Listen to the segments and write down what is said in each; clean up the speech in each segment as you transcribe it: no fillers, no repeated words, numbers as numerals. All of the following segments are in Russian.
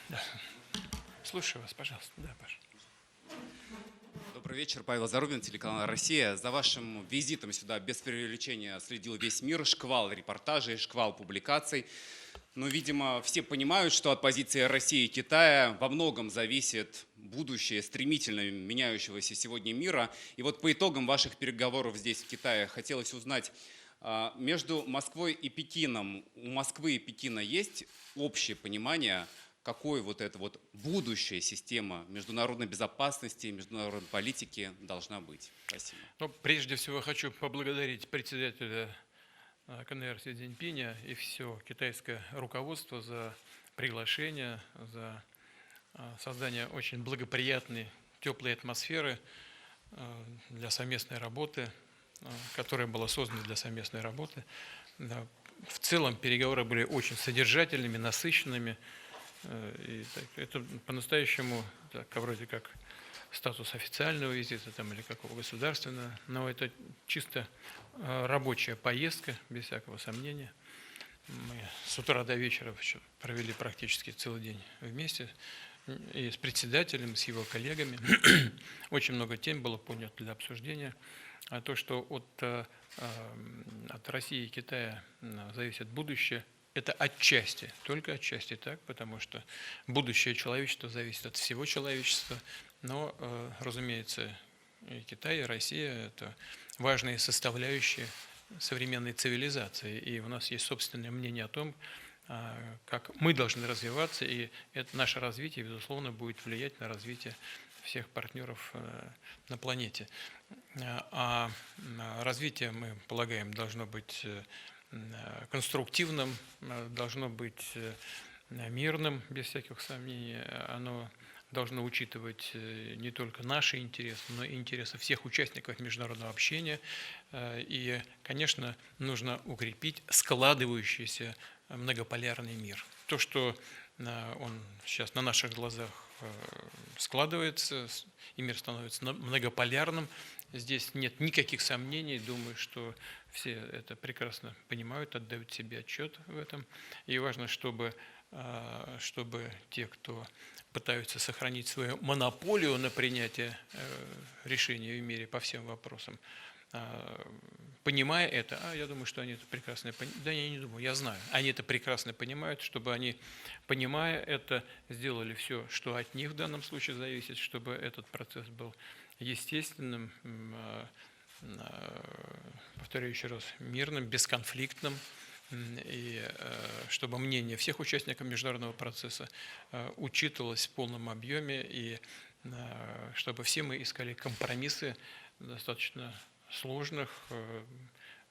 Да. Слушаю вас, пожалуйста. Да, Паша. Добрый вечер, Павел Зарубин, телеканал «Россия». За вашим визитом сюда без преувеличения следил весь мир, шквал репортажей, шквал публикаций. Но, видимо, все понимают, что от позиции России и Китая во многом зависит будущее стремительно меняющегося сегодня мира. И вот по итогам ваших переговоров здесь, в Китае, хотелось узнать, между Москвой и Пекином, у Москвы и Пекина есть общее понимание, какой вот эта вот будущая система международной безопасности, международной политики должна быть? Спасибо. Ну, прежде всего хочу поблагодарить председателя КНР Си Цзиньпиня и все китайское руководство за приглашение, за создание очень благоприятной, теплой атмосферы для совместной работы, которая была создана для совместной работы. В целом переговоры были очень содержательными, насыщенными. И это по-настоящему вроде как статус официального визита там, или какого государственного, но это чисто рабочая поездка, без всякого сомнения. Мы с утра до вечера провели практически целый день вместе и с председателем, и с его коллегами. Очень много тем было поднято для обсуждения. А то, что от России и Китая зависит будущее, это отчасти, только отчасти так, потому что будущее человечества зависит от всего человечества. Но, разумеется, и Китай, и Россия – это важные составляющие современной цивилизации. И у нас есть собственное мнение о том, как мы должны развиваться, и это наше развитие, безусловно, будет влиять на развитие всех партнеров на планете. А развитие, мы полагаем, должно быть конструктивным, должно быть мирным, без всяких сомнений. Оно должно учитывать не только наши интересы, но и интересы всех участников международного общения. И, конечно, нужно укрепить складывающийся многополярный мир. То, что он сейчас на наших глазах складывается, и мир становится многополярным, здесь нет никаких сомнений. Думаю, что все это прекрасно понимают, отдают себе отчет в этом. И важно, чтобы те, кто пытаются сохранить свою монополию на принятие решений в мире по всем вопросам, понимая это, я думаю, что они это прекрасно понимают, да я не думаю, я знаю, они это прекрасно понимают, чтобы они, понимая это, сделали все, что от них в данном случае зависит, чтобы этот процесс был естественным, повторяю еще раз, мирным, бесконфликтным, и чтобы мнение всех участников международного процесса учитывалось в полном объеме, и чтобы все мы искали компромиссы достаточно сложных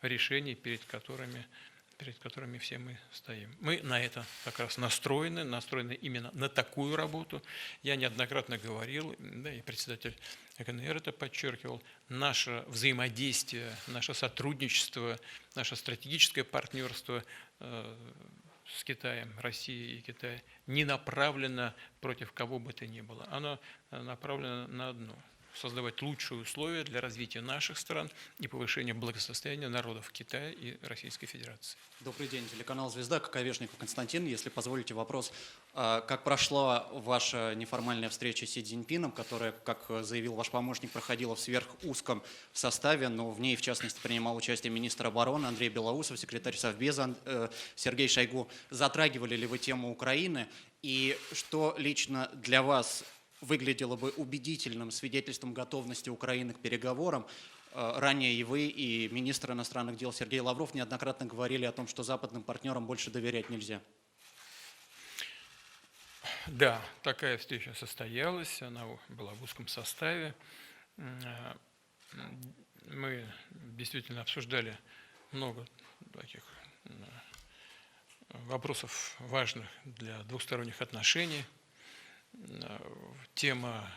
решений, перед которыми все мы стоим. Мы на это как раз настроены именно на такую работу. Я неоднократно говорил, да, и председатель КНР это подчеркивал, наше взаимодействие, наше сотрудничество, наше стратегическое партнерство с Китаем, Россией и Китаем не направлено против кого бы то ни было. Оно направлено на одно – создавать лучшие условия для развития наших стран и повышения благосостояния народов Китая и Российской Федерации. Добрый день, телеканал «Звезда», Коковешников Константин. Если позволите вопрос, как прошла ваша неформальная встреча с Си Цзиньпином, которая, как заявил ваш помощник, проходила в сверхузком составе, но в ней, в частности, принимал участие министр обороны Андрей Белоусов, секретарь Совбеза Сергей Шойгу. Затрагивали ли вы тему Украины? И что лично для вас выглядело бы убедительным свидетельством готовности Украины к переговорам? Ранее и вы, и министр иностранных дел Сергей Лавров неоднократно говорили о том, что западным партнерам больше доверять нельзя. Да, такая встреча состоялась, она была в узком составе. Мы действительно обсуждали много таких вопросов важных для двухсторонних отношений. Тема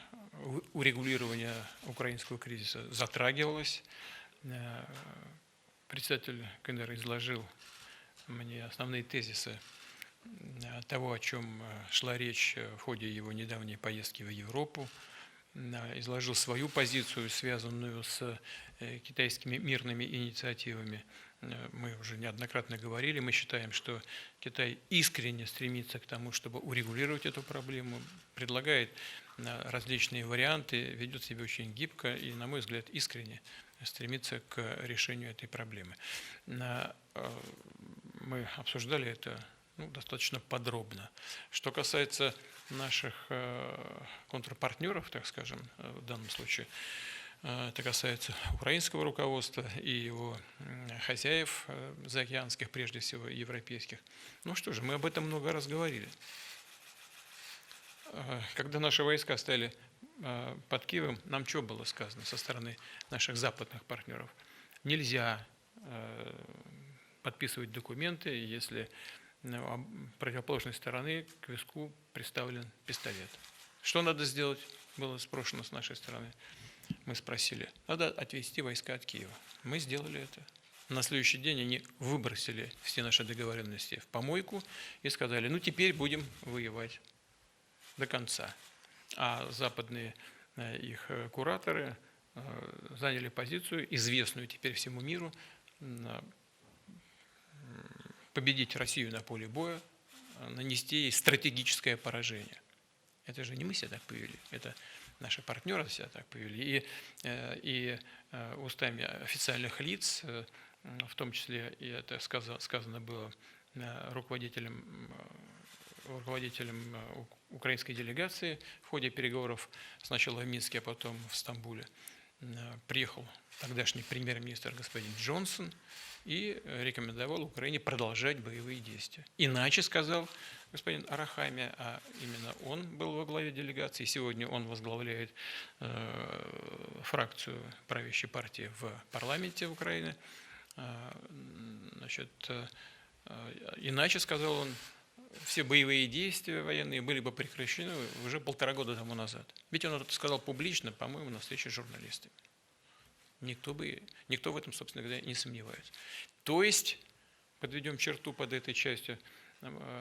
урегулирования украинского кризиса затрагивалась. Председатель КНР изложил мне основные тезисы того, о чем шла речь в ходе его недавней поездки в Европу. Изложил свою позицию, связанную с китайскими мирными инициативами. мы уже неоднократно говорили, мы считаем, что Китай искренне стремится к тому, чтобы урегулировать эту проблему, предлагает различные варианты, ведет себя очень гибко и, на мой взгляд, искренне стремится к решению этой проблемы. Мы обсуждали это достаточно подробно. Что касается наших контрпартнеров, так скажем, в данном случае, это касается украинского руководства и его хозяев заокеанских, прежде всего европейских. Ну что же, мы об этом много раз говорили. Когда наши войска стояли под Киевом, нам что было сказано со стороны наших западных партнеров? Нельзя подписывать документы, если у противоположной стороны к виску приставлен пистолет. Что надо сделать, было спрошено с нашей стороны. Мы спросили, надо отвести войска от Киева. Мы сделали это. На следующий день они выбросили все наши договоренности в помойку и сказали, ну теперь будем воевать до конца. А западные их кураторы заняли позицию, известную теперь всему миру, победить Россию на поле боя, нанести ей стратегическое поражение. Это же не мы себя так повели, это наши партнеры себя так повели. И устами официальных лиц, в том числе, и это сказано было руководителем украинской делегации в ходе переговоров сначала в Минске, а потом в Стамбуле, приехал тогдашний премьер-министр господин Джонсон и рекомендовал Украине продолжать боевые действия. Иначе, сказал господин Арахамия, а именно он был во главе делегации, сегодня он возглавляет фракцию правящей партии в парламенте Украины. Значит, иначе, сказал он, все боевые действия военные были бы прекращены уже 1,5 года тому назад. Ведь он это сказал публично, по-моему, на встрече с журналистами. Никто в этом, собственно говоря, не сомневается. То есть, подведем черту под этой частью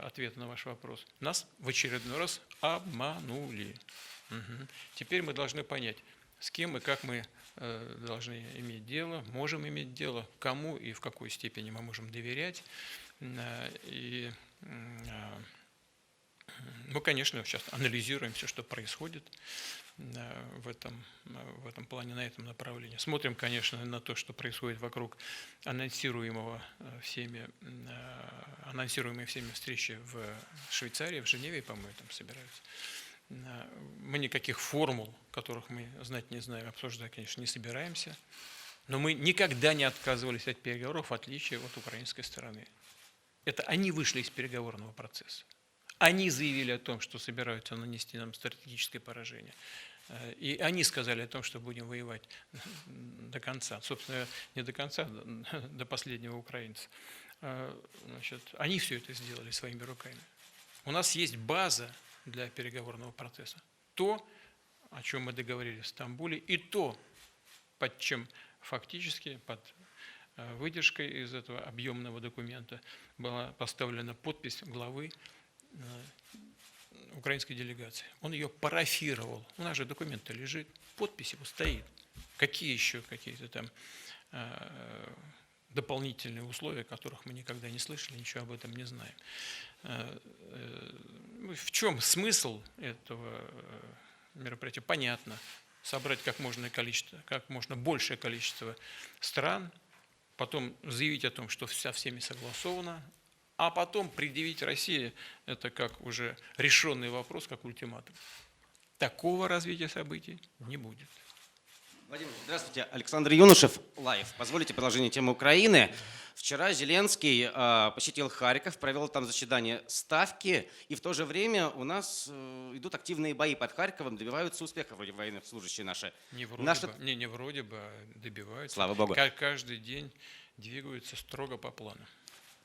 ответа на ваш вопрос, нас в очередной раз обманули. Угу. Теперь мы должны понять, с кем и как мы должны иметь дело, можем иметь дело, кому и в какой степени мы можем доверять. И мы, конечно, сейчас анализируем все, что происходит в этом плане, на этом направлении. Смотрим, конечно, на то, что происходит вокруг анонсируемой всеми встречи в Швейцарии, в Женеве, по-моему, там собираются. Мы никаких формул, которых мы знать не знаем, обсуждать, конечно, не собираемся. Но мы никогда не отказывались от переговоров, в отличие от украинской стороны. Это они вышли из переговорного процесса. Они заявили о том, что собираются нанести нам стратегическое поражение. И они сказали о том, что будем воевать до конца. Собственно, не до конца, до последнего украинца. Значит, они все это сделали своими руками. У нас есть база для переговорного процесса. То, о чем мы договорились в Стамбуле, и то, под чем фактически, под выдержкой из этого объемного документа была поставлена подпись главы украинской делегации. Он ее парафировал. У нас же документ лежит, подпись его стоит. Какие еще какие-то там дополнительные условия, которых мы никогда не слышали, ничего об этом не знаем. В чем смысл этого мероприятия? Понятно. Собрать как можно большее количество стран, потом заявить о том, что со всеми согласовано, а потом предъявить России это как уже решенный вопрос, как ультиматум. Такого развития событий не будет. Владимир, здравствуйте. Александр Юношев, Лайв. Позволите продолжение темы Украины. Вчера Зеленский посетил Харьков, провел там заседание Ставки, и в то же время у нас идут активные бои под Харьковом, добиваются успеха вроде военнослужащие наши. Не вроде бы, а добиваются. Слава Богу. Каждый день двигаются строго по плану.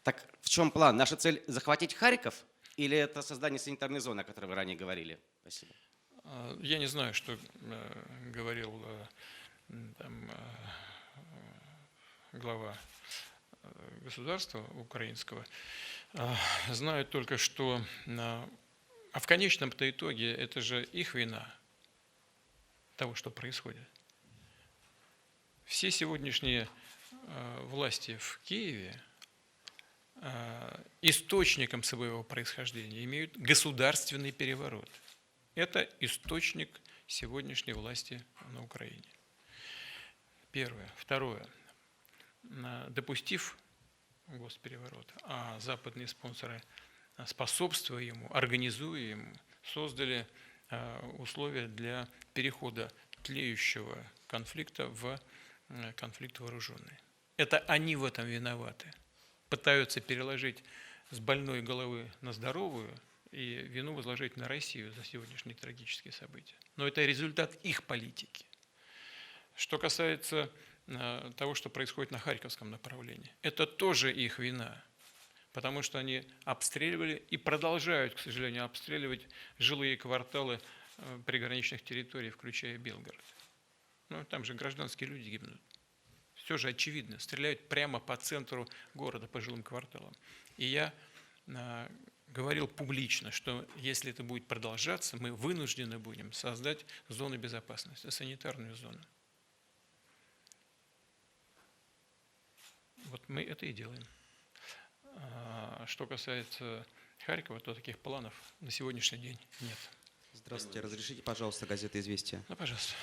Так в чем план? Наша цель захватить Харьков или это создание санитарной зоны, о которой вы ранее говорили? Спасибо. Я не знаю, что говорил там, глава государства украинского. Знаю только, что а в конечном-то итоге это же их вина того, что происходит. Все сегодняшние власти в Киеве источником своего происхождения имеют государственный переворот. Это источник сегодняшней власти на Украине. Первое. Второе. Допустив госпереворот, а западные спонсоры, способствуя ему, организуя ему, создали условия для перехода тлеющего конфликта в конфликт вооруженный. Это они в этом виноваты. Пытаются переложить с больной головы на здоровую и вину возложить на Россию за сегодняшние трагические события. Но это результат их политики. Что касается того, что происходит на Харьковском направлении, это тоже их вина, потому что они обстреливали и продолжают, к сожалению, обстреливать жилые кварталы приграничных территорий, включая Белгород. Ну, там же гражданские люди гибнут. Все же очевидно, стреляют прямо по центру города, по жилым кварталам. И я говорил публично, что если это будет продолжаться, мы вынуждены будем создать зоны безопасности, санитарную зону. Вот мы это и делаем. Что касается Харькова, то таких планов на сегодняшний день нет. Здравствуйте. Разрешите, пожалуйста, газета «Известия». Ну, пожалуйста.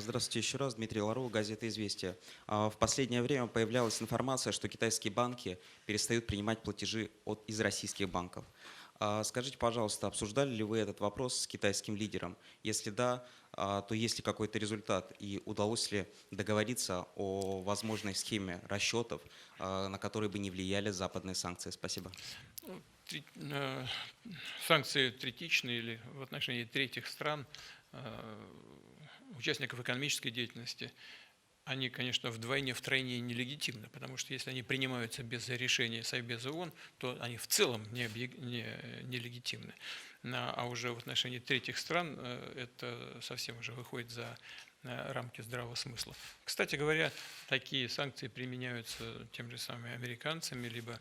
Здравствуйте еще раз. Дмитрий Ларов, газета «Известия». В последнее время появлялась информация, что китайские банки перестают принимать платежи из российских банков. Скажите, пожалуйста, обсуждали ли вы этот вопрос с китайским лидером? Если да, то есть ли какой-то результат и удалось ли договориться о возможной схеме расчетов, на которые бы не влияли западные санкции? Спасибо. Санкции третичные или в отношении третьих стран, участников экономической деятельности, они, конечно, втройне нелегитимны, потому что если они принимаются без решения Совбеза ООН, то они в целом нелегитимны. А уже в отношении третьих стран это совсем уже выходит за рамки здравого смысла. Кстати говоря, такие санкции применяются тем же самым американцами, либо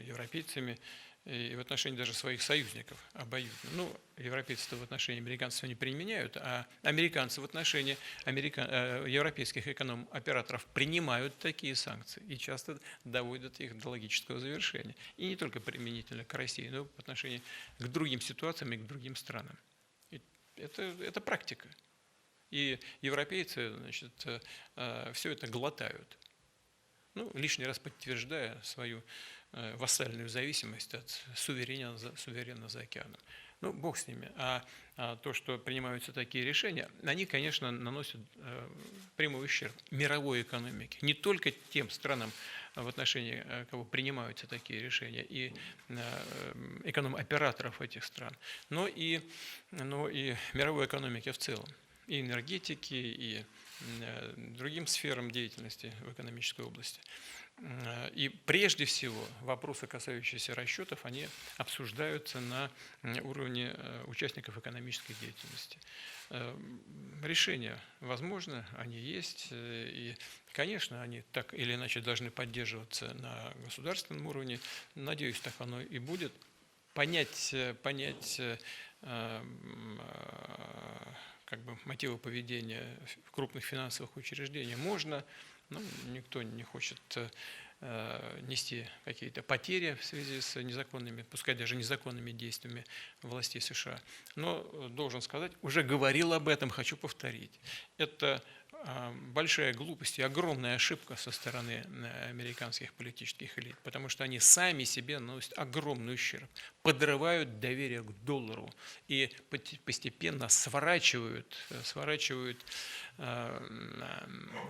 европейцами, и в отношении даже своих союзников обоюдно. Ну, европейцы в отношении американцев не применяют, а американцы в отношении европейских эконом-операторов принимают такие санкции и часто доводят их до логического завершения. И не только применительно к России, но и в отношении к другим ситуациям и к другим странам. И это практика. И европейцы, значит, все это глотают. Ну, лишний раз подтверждая свою вассальную зависимость от суверена за океаном. Ну, бог с ними. А то, что принимаются такие решения, они, конечно, наносят прямой ущерб мировой экономике. Не только тем странам, в отношении кого принимаются такие решения, и эконом-операторов этих стран, но и мировой экономике в целом. И энергетики, и другим сферам деятельности в экономической области. И прежде всего вопросы, касающиеся расчетов, они обсуждаются на уровне участников экономической деятельности. Решения возможны, они есть, и, конечно, они так или иначе должны поддерживаться на государственном уровне. Надеюсь, так оно и будет. Понять как бы мотивы поведения крупных финансовых учреждений можно, но никто не хочет нести какие-то потери в связи с незаконными, пускай даже незаконными действиями властей США. Но должен сказать, уже говорил об этом, хочу повторить. Это большая глупость и огромная ошибка со стороны американских политических элит, потому что они сами себе наносят огромный ущерб, подрывают доверие к доллару и постепенно сворачивают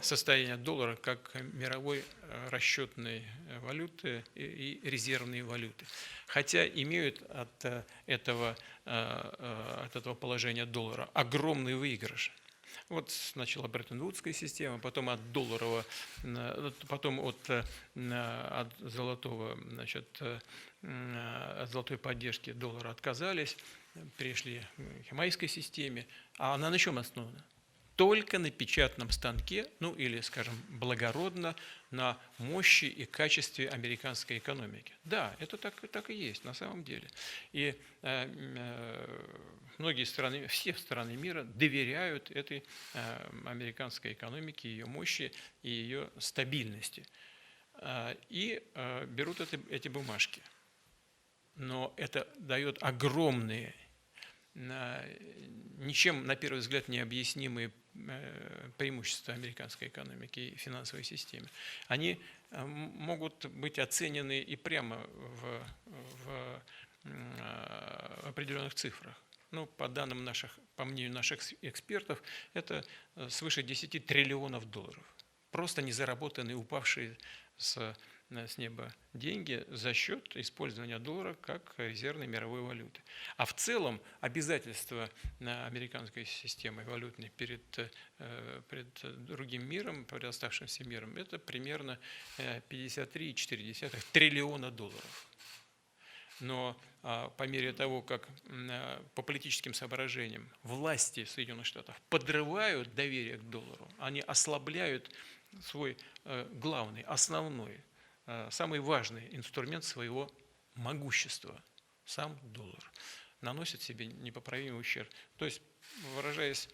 состояние доллара как мировой расчетной валюты и резервной валюты. Хотя имеют от этого положения доллара огромный выигрыш. Вот сначала Бреттон-Вудская система, потом от долларового, потом от золотого, значит, от золотой поддержки доллара отказались, перешли к ямайской системе. А она на чем основана? только на печатном станке, ну или, скажем, благородно, на мощи и качестве американской экономики. Да, это так и есть на самом деле. И многие страны, все страны мира доверяют этой американской экономике, ее мощи и ее стабильности. И берут эти бумажки. Но это дает огромные, ничем, на первый взгляд, необъяснимые преимущества американской экономики и финансовой системы. Они могут быть оценены и прямо в определенных цифрах. Ну, по мнению наших экспертов, это свыше 10 триллионов долларов. Просто незаработанные, упавшие с неба деньги за счет использования доллара как резервной мировой валюты. А в целом обязательства американской системы валютной перед другим миром, перед оставшимся миром, это примерно 53,4 триллиона долларов. Но по мере того, как по политическим соображениям власти Соединенных Штатов подрывают доверие к доллару, они ослабляют свой главный, основной, самый важный инструмент своего могущества, сам доллар, наносит себе непоправимый ущерб. То есть, выражаясь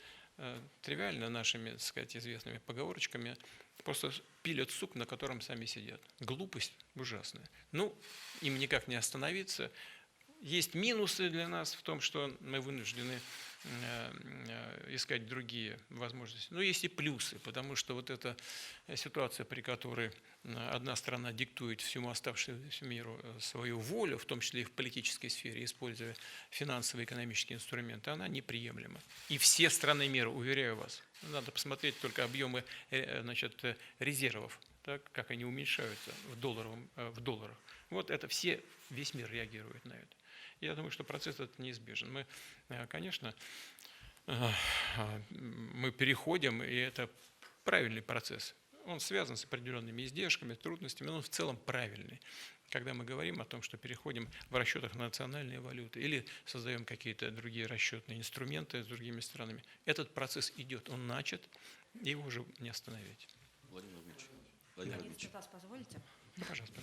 тривиально нашими, так сказать, известными поговорочками, просто пилят сук, на котором сами сидят. Глупость ужасная. Ну, им никак не остановиться. Есть минусы для нас в том, что мы вынуждены искать другие возможности. Но есть и плюсы, потому что вот эта ситуация, при которой одна страна диктует всему оставшемуся миру свою волю, в том числе и в политической сфере, используя финансовые и экономические инструменты, она неприемлема. И все страны мира, уверяю вас, надо посмотреть только объемы резервов, так, как они уменьшаются в долларах. Вот это весь мир реагирует на это. Я думаю, что процесс этот неизбежен. Мы, конечно, мы переходим, и это правильный процесс. Он связан с определенными издержками, трудностями, но он в целом правильный. Когда мы говорим о том, что переходим в расчетах на национальные валюты или создаем какие-то другие расчетные инструменты с другими странами, этот процесс идет, он начат, и его уже не остановить. Владимир Владимирович. Если вас позволите. Да, пожалуйста.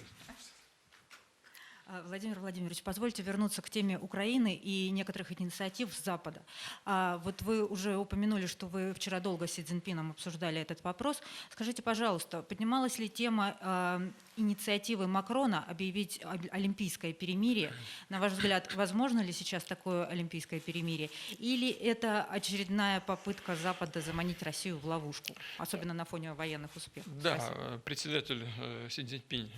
Владимир Владимирович, позвольте вернуться к теме Украины и некоторых инициатив с Запада. Вот вы уже упомянули, что вы вчера долго с Си Цзиньпином обсуждали этот вопрос. Скажите, пожалуйста, поднималась ли тема инициативы Макрона объявить олимпийское перемирие? На ваш взгляд, возможно ли сейчас такое олимпийское перемирие? Или это очередная попытка Запада заманить Россию в ловушку, особенно на фоне военных успехов? Да, Спасибо. председатель Си Цзиньпинь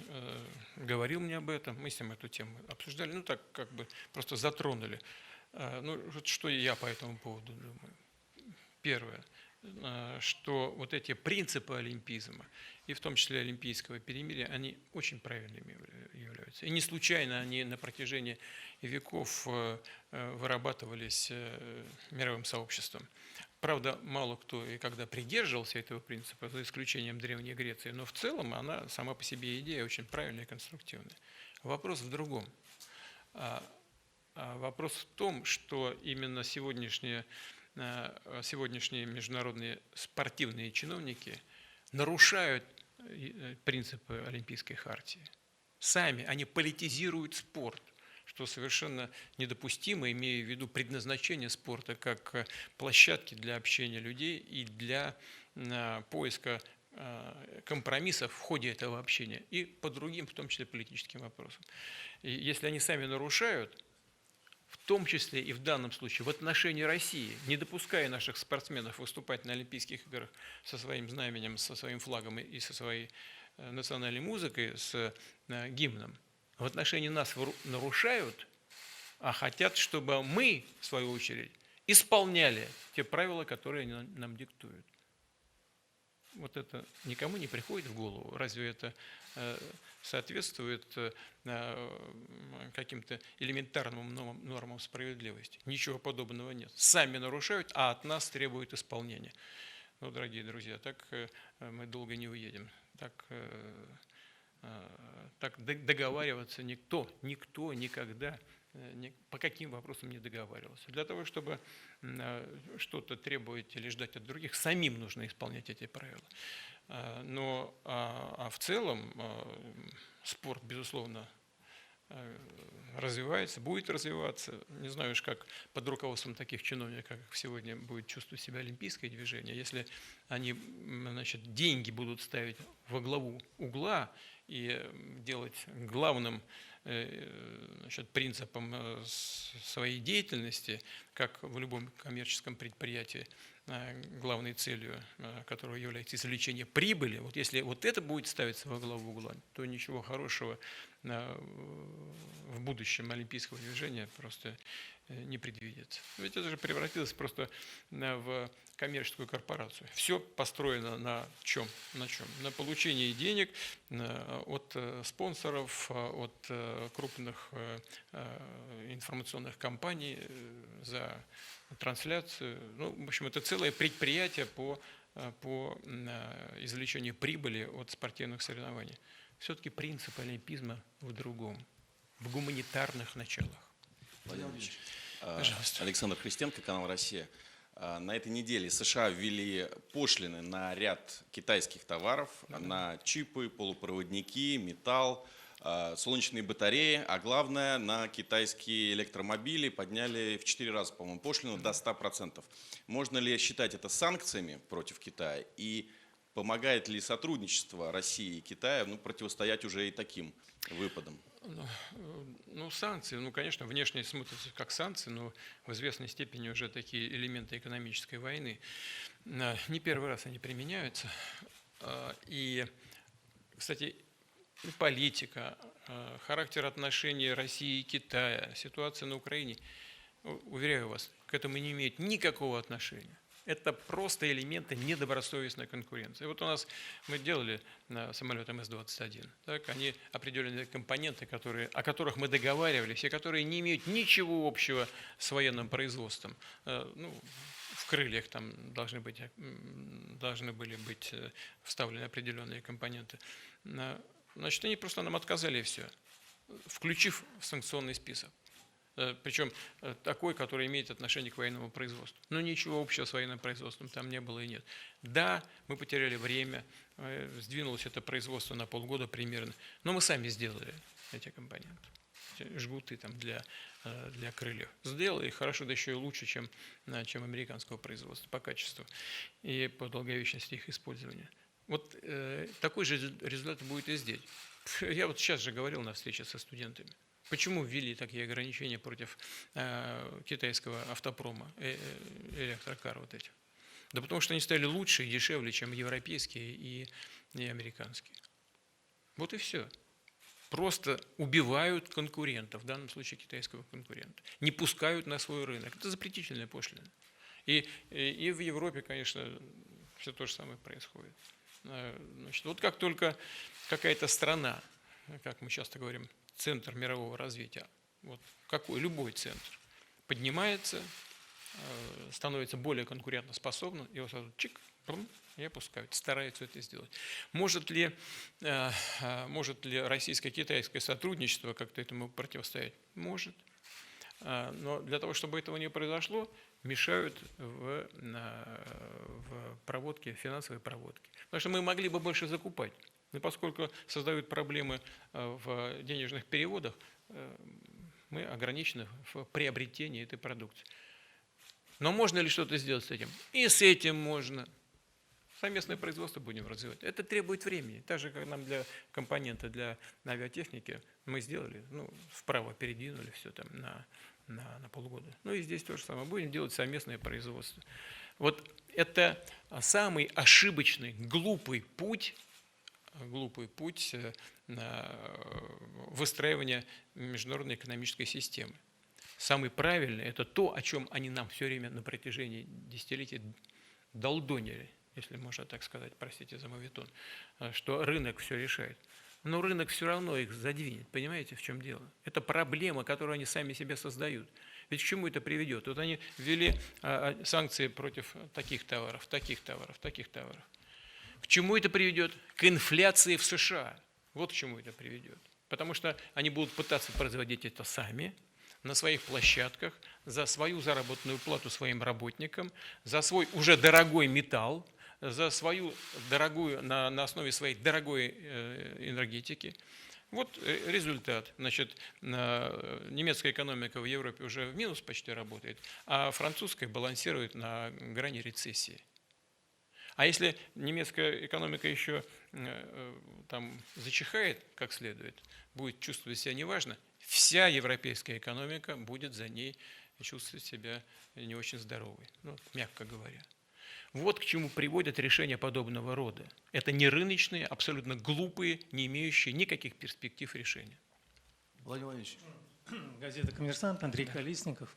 говорил мне об этом, мы с ним эту тему обсуждали, ну так как бы просто затронули. Ну, что я по этому поводу думаю? Первое, что вот эти принципы олимпизма, и в том числе олимпийского перемирия, они очень правильными являются. И не случайно они на протяжении веков вырабатывались мировым сообществом. Правда, мало кто и когда придерживался этого принципа, за исключением Древней Греции, но в целом она сама по себе идея очень правильная и конструктивная. Вопрос в другом. Вопрос в том, что именно сегодняшние международные спортивные чиновники нарушают принципы Олимпийской хартии. Сами они политизируют спорт, что совершенно недопустимо, имея в виду предназначение спорта как площадки для общения людей и для поиска компромиссов в ходе этого общения и по другим, в том числе политическим вопросам. И если они сами нарушают, в том числе и в данном случае в отношении России, не допуская наших спортсменов выступать на Олимпийских играх со своим знаменем, со своим флагом и со своей национальной музыкой, с гимном, в отношении нас нарушают, а хотят, чтобы мы, в свою очередь, исполняли те правила, которые они нам диктуют. Вот это никому не приходит в голову. Разве это соответствует каким-то элементарным нормам справедливости? Ничего подобного нет. Сами нарушают, а от нас требуют исполнения. Ну, дорогие друзья, так мы долго не уедем. Так так договариваться никто никогда по каким вопросам не договаривался. Для того, чтобы что-то требовать или ждать от других, самим нужно исполнять эти правила. Но в целом спорт, безусловно, развивается, будет развиваться. Не знаю уж, как под руководством таких чиновников, как сегодня будет чувствовать себя олимпийское движение. Если они, значит, деньги будут ставить во главу угла и делать главным, значит, принципом своей деятельности, как в любом коммерческом предприятии, главной целью которого является извлечение прибыли, вот если вот это будет ставиться во главу угла, то ничего хорошего в будущем олимпийского движения просто не предвидится. Ведь это же превратилось просто в коммерческую корпорацию. Все построено на чем? На чем? На получении денег от спонсоров, от крупных информационных компаний за трансляцию. Ну, в общем, это целое предприятие по извлечению прибыли от спортивных соревнований. Все-таки принцип олимпизма в другом, в гуманитарных началах. Владимир Ильич, Пожалуйста. Александр Христенко, канал «Россия». На этой неделе США ввели пошлины на ряд китайских товаров, на чипы, полупроводники, металл, солнечные батареи, а главное, на китайские электромобили подняли в 4 раза, по-моему, пошлину до 100%. Можно ли считать это санкциями против Китая? И помогает ли сотрудничество России и Китая противостоять уже и таким выпадам? Ну, санкции, конечно, внешне смотрятся как санкции, но в известной степени уже такие элементы экономической войны. Не первый раз они применяются. И, кстати, и политика, характер отношений России и Китая, ситуация на Украине, уверяю вас, к этому не имеет никакого отношения. Это просто элементы недобросовестной конкуренции. Вот у нас мы делали самолет МС-21. Так, они определенные компоненты, о которых мы договаривались, и которые не имеют ничего общего с военным производством. В крыльях там должны были быть вставлены определенные компоненты. Значит, они просто нам отказали, и все, включив в санкционный список. Причем такой, который имеет отношение к военному производству. Но ничего общего с военным производством там не было и нет. Да, мы потеряли время, сдвинулось это производство на полгода примерно, но мы сами сделали эти компоненты, жгуты там для крыльев. Сделали хорошо, да еще и лучше, чем американского производства по качеству и по долговечности их использования. Вот такой же результат будет и здесь. Я вот сейчас же говорил на встрече со студентами. Почему ввели такие ограничения против китайского автопрома, электрокар вот этих? Да потому что они стали лучше и дешевле, чем европейские и американские. Вот и все. Просто убивают конкурентов, в данном случае китайского конкурента. Не пускают на свой рынок. Это запретительная пошлина. И в Европе, конечно, все то же самое происходит. Значит, вот как только какая-то страна, как мы часто говорим, центр мирового развития, вот любой центр, поднимается, становится более конкурентоспособным, его сразу чик, и опускают, стараются это сделать. Может ли российско-китайское сотрудничество как-то этому противостоять? Может. Но для того, чтобы этого не произошло, мешают в проводке, финансовой проводке. Потому что мы могли бы больше закупать. Но поскольку создают проблемы в денежных переводах, мы ограничены в приобретении этой продукции. Но можно ли что-то сделать с этим? И с этим можно. Совместное производство будем развивать. Это требует времени. Так же, как нам для компонента для авиатехники мы сделали, вправо передвинули все там на полгода. И здесь то же самое. Будем делать совместное производство. Вот это самый ошибочный, глупый путь выстраивания международной экономической системы. Самый правильный – это то, о чем они нам все время на протяжении десятилетий долдонили, если можно так сказать, простите за моветон, что рынок все решает. Но рынок все равно их задвинет. Понимаете, в чем дело? Это проблема, которую они сами себе создают. Ведь к чему это приведет? Вот они ввели санкции против таких товаров, таких товаров, таких товаров. К чему это приведет? К инфляции в США. Вот к чему это приведет. Потому что они будут пытаться производить это сами, на своих площадках, за свою заработную плату своим работникам, за свой уже дорогой металл, за свою дорогую, на основе своей дорогой энергетики. Вот результат. Значит, немецкая экономика в Европе уже в минус почти работает, а французская балансирует на грани рецессии. А если немецкая экономика еще там зачихает как следует, будет чувствовать себя неважно, вся европейская экономика будет за ней чувствовать себя не очень здоровой, ну, мягко говоря. Вот к чему приводят решения подобного рода. Это не рыночные, абсолютно глупые, не имеющие никаких перспектив решения. Владимир Владимирович. Газета «Коммерсант», Андрей Колесников.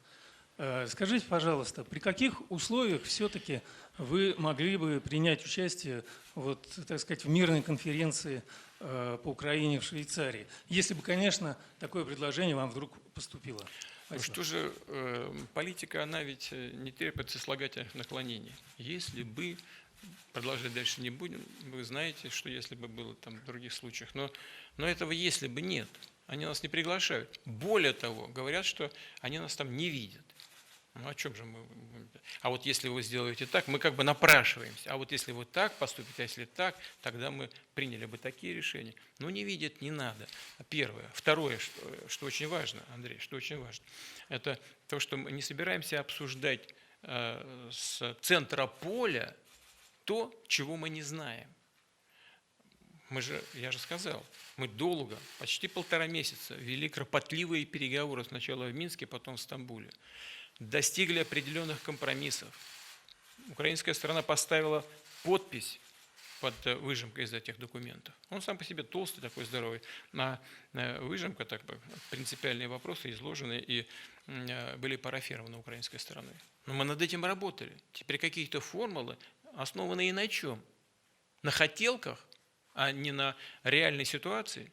Скажите, пожалуйста, при каких условиях все-таки вы могли бы принять участие, вот, так сказать, в мирной конференции по Украине в Швейцарии, если бы, конечно, такое предложение вам вдруг поступило? Ну Спасибо. что же, политика, она ведь не терпит сослагательных наклонений. Если бы, продолжать дальше не будем, вы знаете, что если бы было там в других случаях, но этого если бы нет. Они нас не приглашают. Более того, говорят, что они нас там не видят. Ну о чем же мы? А вот если вы сделаете так, мы как бы напрашиваемся. А вот если вы так поступите, а если так, тогда мы приняли бы такие решения. Но не видят, не надо. Первое. Второе, что очень важно, Андрей, что очень важно, это то, что мы не собираемся обсуждать с центра поля то, чего мы не знаем. Я же сказал, мы долго, почти 1,5 месяца вели кропотливые переговоры сначала в Минске, потом в Стамбуле. Достигли определенных компромиссов. Украинская сторона поставила подпись под выжимкой из этих документов. Он сам по себе толстый, такой здоровый. А выжимка, так бы, принципиальные вопросы изложены и были парафированы украинской стороной. Но мы над этим работали. Теперь какие-то формулы, основанные на чем? На хотелках, а не на реальной ситуации.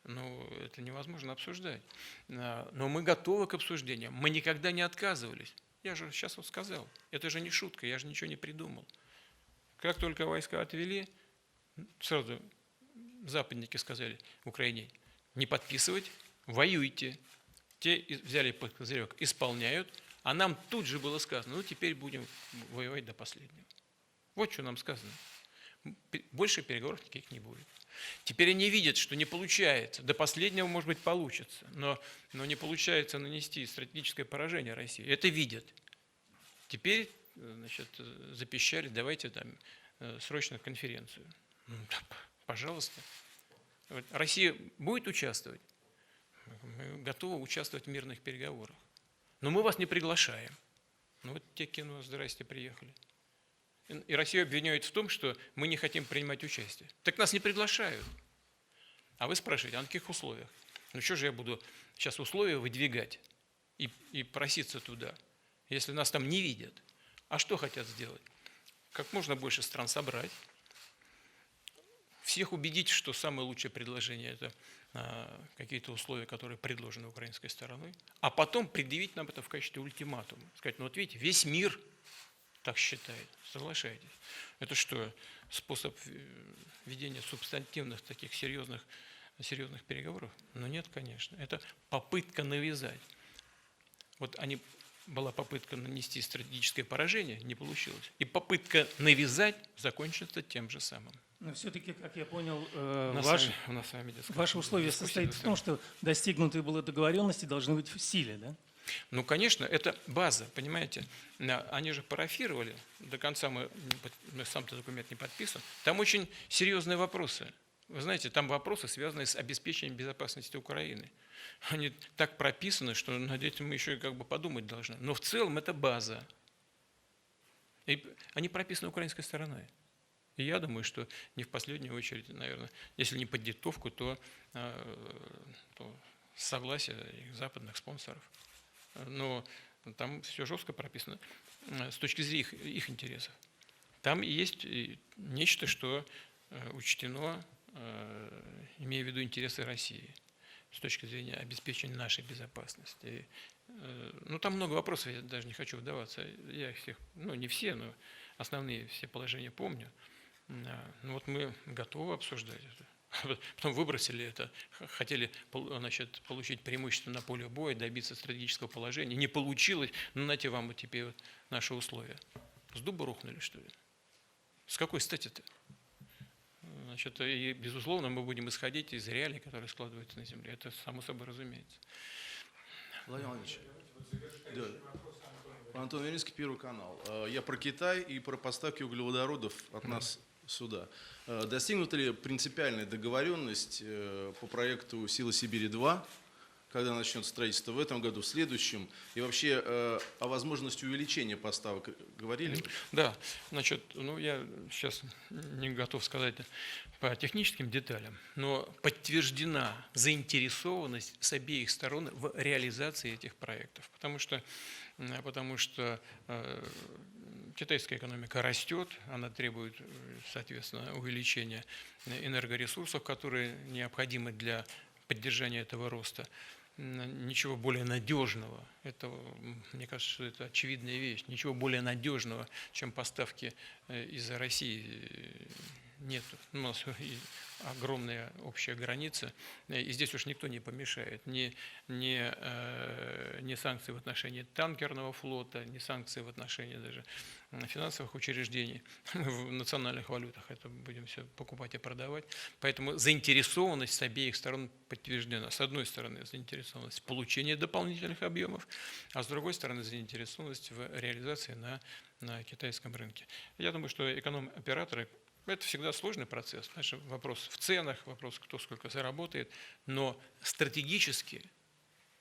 Ну, это невозможно обсуждать. Но мы готовы к обсуждениям. Мы никогда не отказывались. Я же сейчас вот сказал. Это же не шутка, я же ничего не придумал. Как только войска отвели, сразу западники сказали Украине, не подписывать, воюйте. Те взяли под козырек, исполняют. А нам тут же было сказано, ну теперь будем воевать до последнего. Вот что нам сказано. Больше переговоров никаких не будет. Теперь они видят, что не получается. До последнего, может быть, получится, но не получается нанести стратегическое поражение России. Это видят. Теперь, значит, запищали, давайте там срочно конференцию. Ну, пожалуйста. Россия будет участвовать? Мы готовы участвовать в мирных переговорах. Но мы вас не приглашаем. Ну вот те кино, здрасте, приехали. И Россию обвиняют в том, что мы не хотим принимать участие. Так нас не приглашают. А вы спрашиваете, а на каких условиях? Ну что же я буду сейчас условия выдвигать и проситься туда, если нас там не видят? А что хотят сделать? Как можно больше стран собрать, всех убедить, что самое лучшее предложение – это какие-то условия, которые предложены украинской стороной, а потом предъявить нам это в качестве ультиматума. Сказать, ну вот видите, весь мир так считает. Соглашайтесь. Это что, способ ведения субстантивных таких серьезных переговоров? Ну нет, конечно. Это попытка навязать. Вот была попытка нанести стратегическое поражение, не получилось. И попытка навязать закончится тем же самым. Но все-таки, как я понял, Ваши условия состоят в том, что достигнутые были договоренности должны быть в силе, да? Ну, конечно, это база, понимаете. Они же парафировали, до конца сам-то документ не подписан. Там очень серьезные вопросы. Вы знаете, там вопросы, связанные с обеспечением безопасности Украины. Они так прописаны, что над этим мы еще и как бы подумать должны. Но в целом это база. И они прописаны украинской стороной. И я думаю, что не в последнюю очередь, наверное, если не под диктовку, то согласие их западных спонсоров. Но там все жестко прописано с точки зрения их интересов. Там есть нечто, что учтено, имея в виду интересы России, с точки зрения обеспечения нашей безопасности. Ну, там много вопросов, я даже не хочу вдаваться. Я их всех, ну, не все, но основные все положения помню. Ну, вот мы готовы обсуждать это. потом выбросили это, хотели значит, получить преимущество на поле боя, добиться стратегического положения. Не получилось, ну нате вам вот теперь вот наши условия. С дуба рухнули, что ли? С какой стати-то? Значит, и, безусловно, мы будем исходить из реалий, которые складываются на земле. Это само собой разумеется. Владимир Владимирович. Да. Антон Велинский, Первый канал. Я про Китай и про поставки углеводородов от нас сюда. Достигнута ли принципиальная договоренность по проекту «Сила Сибири-2», когда начнется строительство в этом году, в следующем? И вообще о возможности увеличения поставок говорили? Да, значит, ну я сейчас не готов сказать по техническим деталям, но подтверждена заинтересованность с обеих сторон в реализации этих проектов, потому что китайская экономика растет, она требует, соответственно, увеличения энергоресурсов, которые необходимы для поддержания этого роста. Ничего более надежного, это, мне кажется, что это очевидная вещь, ничего более надежного, чем поставки из России, нет. У нас огромная общая граница, и здесь уж никто не помешает. Ни санкции в отношении танкерного флота, ни санкции в отношении даже финансовых учреждений. Мы в национальных валютах это будем все покупать и продавать. Поэтому заинтересованность с обеих сторон подтверждена. С одной стороны, заинтересованность в получении дополнительных объемов, а с другой стороны, заинтересованность в реализации на китайском рынке. Я думаю, что эконом-операторы – это всегда сложный процесс. Значит, вопрос в ценах, вопрос, кто сколько заработает. Но стратегически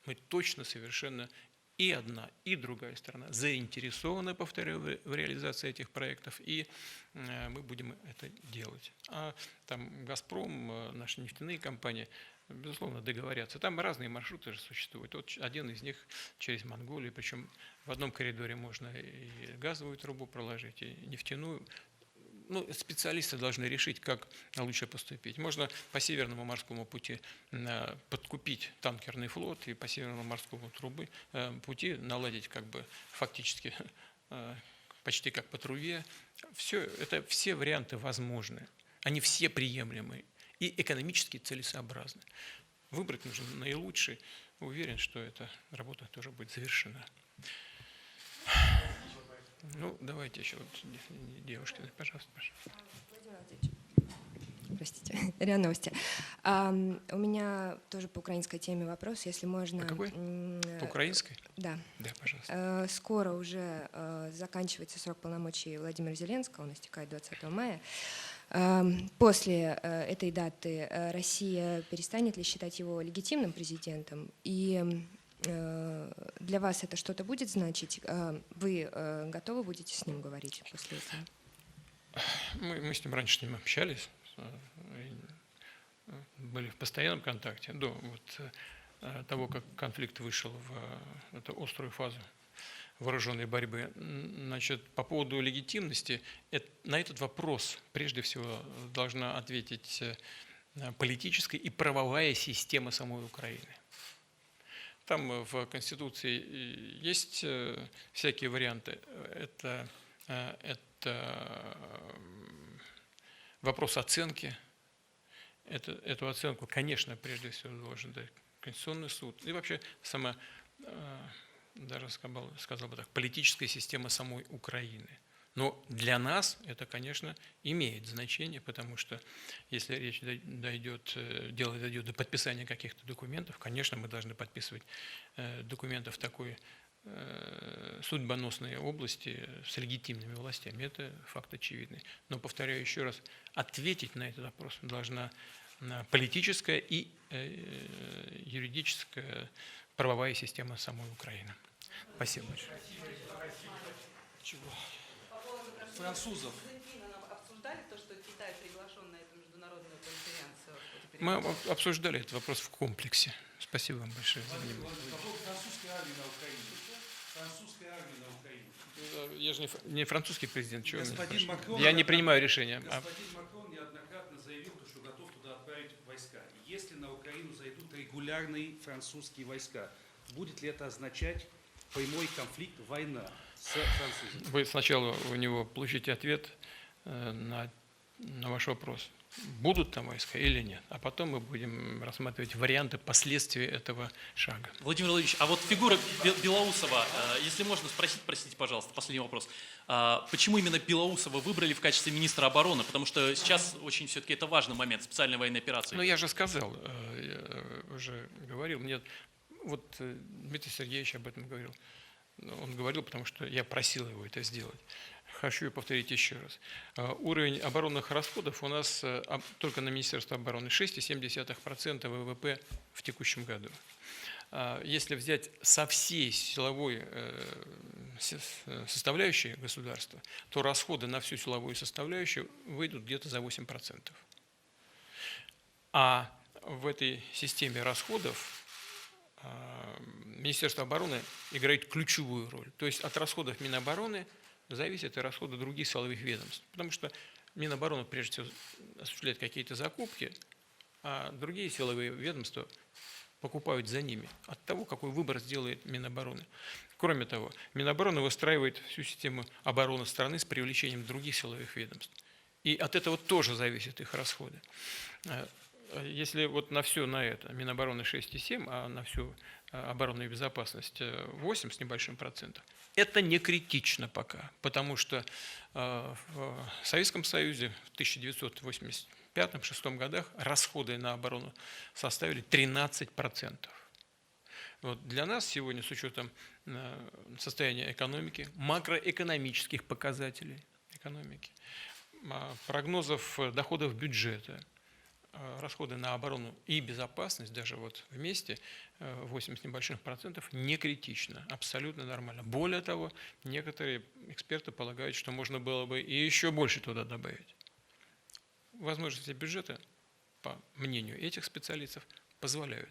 мы точно совершенно и одна, и другая сторона заинтересованы, повторяю, в реализации этих проектов, и мы будем это делать. А там «Газпром», наши нефтяные компании, безусловно, договорятся. Там разные маршруты же существуют. Вот один из них через Монголию, причем в одном коридоре можно и газовую трубу проложить, и нефтяную. Ну, специалисты должны решить, как лучше поступить. Можно по Северному морскому пути подкупить танкерный флот и по Северному морскому пути наладить как бы фактически почти как по трубе. Все варианты возможны, они все приемлемы и экономически целесообразны. Выбрать нужно наилучший. Уверен, что эта работа тоже будет завершена. Ну, давайте еще вот девушки, пожалуйста. Владимир Владимирович, простите, РИА Новости. У меня тоже по украинской теме вопрос, если можно. По какой? По украинской? Да. Да, пожалуйста. Скоро уже заканчивается срок полномочий Владимира Зеленского, он истекает 20 мая. После этой даты Россия перестанет ли считать его легитимным президентом? И для вас это что-то будет значить? Вы готовы будете с ним говорить после этого? Мы с ним раньше с ним общались, были в постоянном контакте до того, как конфликт вышел в эту острую фазу вооруженной борьбы. Значит, по поводу легитимности, на этот вопрос прежде всего должна ответить политическая и правовая система самой Украины. Там в Конституции есть всякие варианты. Это вопрос оценки. Эту оценку, конечно, прежде всего должен дать Конституционный суд. И вообще сама, даже сказал бы так, политическая система самой Украины. Но для нас это, конечно, имеет значение, потому что если дело дойдет до подписания каких-то документов, конечно, мы должны подписывать документы в такой судьбоносной области с легитимными властями. Это факт очевидный. Но, повторяю еще раз, ответить на этот вопрос должна политическая и юридическая правовая система самой Украины. Спасибо большое. Французов. Обсуждали то, что Китай приглашен на эту международную конференцию? Мы обсуждали этот вопрос в комплексе. Спасибо вам большое за внимание. По поводу французской армии на Украине. Французской армии на Украине. Я же не французский президент. Чего Господин Макрон, я не принимаю решения. Господин Макрон неоднократно заявил, что готов туда отправить войска. Если на Украину зайдут регулярные французские войска, будет ли это означать прямой конфликт, война с французами? Вы сначала у него получите ответ на ваш вопрос. будут там войска или нет. А потом мы будем рассматривать варианты последствий этого шага. Владимир Владимирович, а вот фигура Белоусова, если можно спросить, простите, пожалуйста, последний вопрос. Почему именно Белоусова выбрали в качестве министра обороны? Потому что сейчас очень все-таки это важный момент, специальной военной операции. Ну, я же сказал, я уже говорил, мне вот Дмитрий Сергеевич об этом говорил. Он говорил, потому что я просил его это сделать. Хочу повторить еще раз. Уровень оборонных расходов у нас только на Министерство обороны 6,7% ВВП в текущем году. Если взять со всей силовой составляющей государства, то расходы на всю силовую составляющую выйдут где-то за 8%. А в этой системе расходов Министерство обороны играет ключевую роль. То есть от расходов Минобороны зависят и расходы других силовых ведомств. Потому что Минобороны, прежде всего, осуществляет какие-то закупки, а другие силовые ведомства покупают за ними от того, какой выбор сделает Минобороны. Кроме того, Минобороны выстраивает всю систему обороны страны с привлечением других силовых ведомств. И от этого тоже зависят их расходы. Если вот на все на это Минобороны 6,7, а на всю оборонную безопасность 8 с небольшим процентом, это не критично пока, потому что в Советском Союзе в 1985-1986 годах расходы на оборону составили 13%. Вот для нас сегодня, с учетом состояния экономики, макроэкономических показателей экономики, прогнозов доходов бюджета, расходы на оборону и безопасность, даже вот вместе 8 с небольшим процентов, не критично, абсолютно нормально. Более того, некоторые эксперты полагают, что можно было бы и еще больше туда добавить. Возможности бюджета, по мнению этих специалистов, позволяют.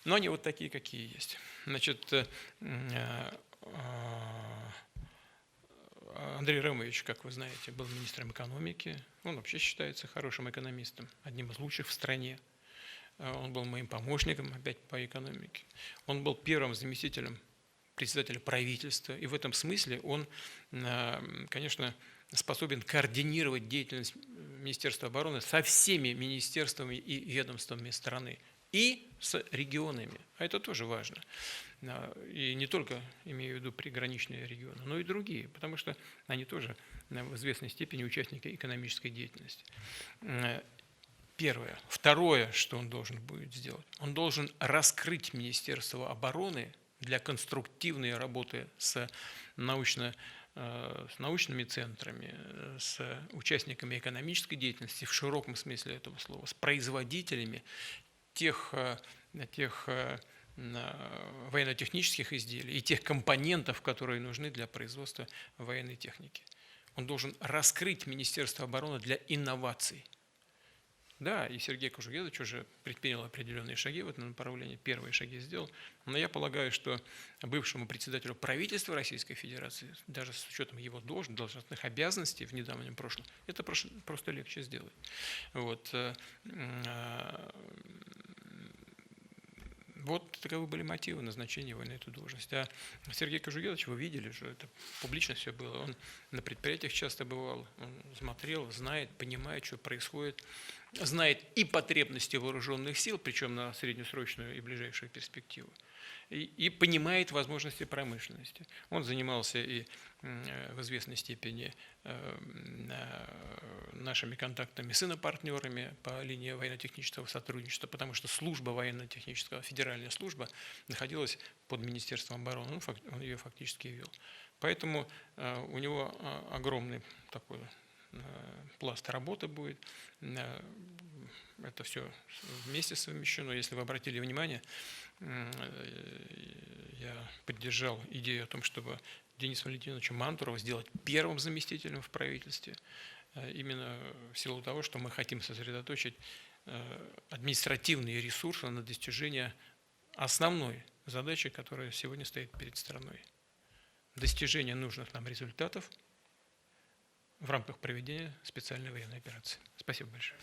Но они вот такие, какие есть. Значит, Андрей Ромович, как вы знаете, был министром экономики. Он вообще считается хорошим экономистом, одним из лучших в стране. Он был моим помощником опять по экономике. Он был первым заместителем председателя правительства. И в этом смысле он, конечно, способен координировать деятельность Министерства обороны со всеми министерствами и ведомствами страны. И с регионами. А это тоже важно. И не только, имею в виду, приграничные регионы, но и другие, потому что они тоже в известной степени участники экономической деятельности. Первое. Второе, что он должен будет сделать, он должен раскрыть Министерство обороны для конструктивной работы с научными центрами, с участниками экономической деятельности в широком смысле этого слова, с производителями тех военно-технических изделий и тех компонентов, которые нужны для производства военной техники. Он должен раскрыть Министерство обороны для инноваций. Да, и Сергей Кожугедович уже предпринял определенные шаги в этом направлении, первые шаги сделал. Но я полагаю, что бывшему председателю правительства Российской Федерации, даже с учетом его должностных обязанностей в недавнем прошлом, это просто легче сделать. Вот таковы были мотивы назначения его на эту должность. А Сергей Кожугедович, вы видели, что это публично все было. Он на предприятиях часто бывал, он смотрел, знает, понимает, что происходит, знает и потребности вооруженных сил, причем на среднесрочную и ближайшую перспективу, и понимает возможности промышленности. Он занимался и в известной степени нашими контактами с инопартнерами по линии военно-технического сотрудничества, потому что служба военно-технического, федеральная служба находилась под Министерством обороны, он ее фактически вел. Поэтому у него огромный такой пласт работы будет. Это все вместе совмещено. Если вы обратили внимание, я поддержал идею о том, чтобы Дениса Валентиновича Мантурова сделать первым заместителем в правительстве, именно в силу того, что мы хотим сосредоточить административные ресурсы на достижение основной задачи, которая сегодня стоит перед страной. Достижение нужных нам результатов в рамках проведения специальной военной операции. Спасибо большое.